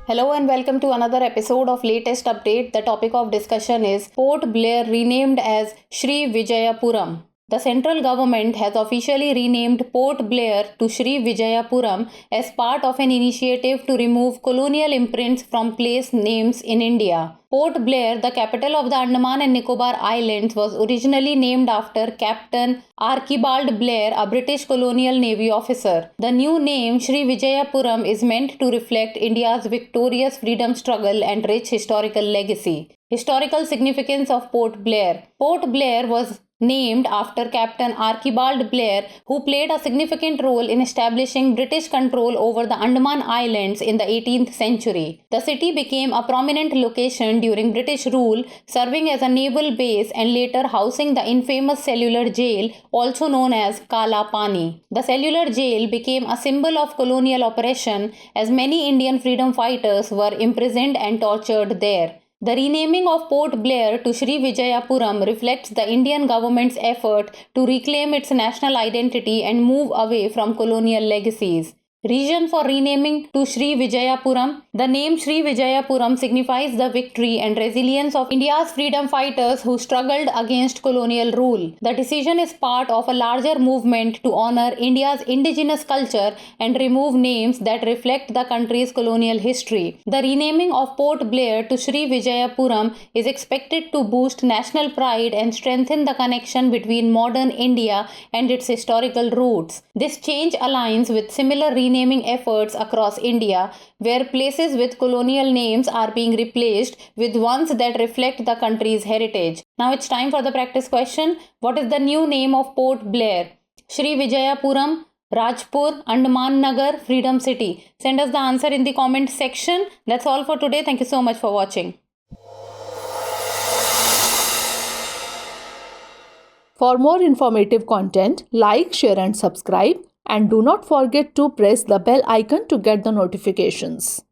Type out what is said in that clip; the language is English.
Hello and welcome to another episode of Latest Update. The topic of discussion is Port Blair renamed as Sri Vijayapuram. The central government has officially renamed Port Blair to Sri Vijayapuram as part of an initiative to remove colonial imprints from place names in India. Port Blair, the capital of the Andaman and Nicobar Islands, was originally named after Captain Archibald Blair, a British colonial navy officer. The new name, Sri Vijayapuram, is meant to reflect India's victorious freedom struggle and rich historical legacy. Historical significance of Port Blair. Port Blair was named after Captain Archibald Blair, who played a significant role in establishing British control over the Andaman Islands in the 18th century. The city became a prominent location during British rule, serving as a naval base and later housing the infamous cellular jail, also known as Kala Pani. The cellular jail became a symbol of colonial oppression, as many Indian freedom fighters were imprisoned and tortured there. The renaming of Port Blair to Sri Vijayapuram reflects the Indian government's effort to reclaim its national identity and move away from colonial legacies. Reason for renaming to Sri Vijayapuram. The name Sri Vijayapuram signifies the victory and resilience of India's freedom fighters who struggled against colonial rule. The decision is part of a larger movement to honor India's indigenous culture and remove names that reflect the country's colonial history. The renaming of Port Blair to Sri Vijayapuram is expected to boost national pride and strengthen the connection between modern India and its historical roots. This change aligns with similar renaming efforts across India, where places with colonial names are being replaced with ones that reflect the country's heritage. Now it's time for the practice question. What is the new name of Port Blair? Sri Vijayapuram, Rajpur, Andaman Nagar, Freedom City. Send us the answer in the comment section. That's all for today. Thank you so much for watching. For more informative content, like, share and subscribe. And do not forget to press the bell icon to get the notifications.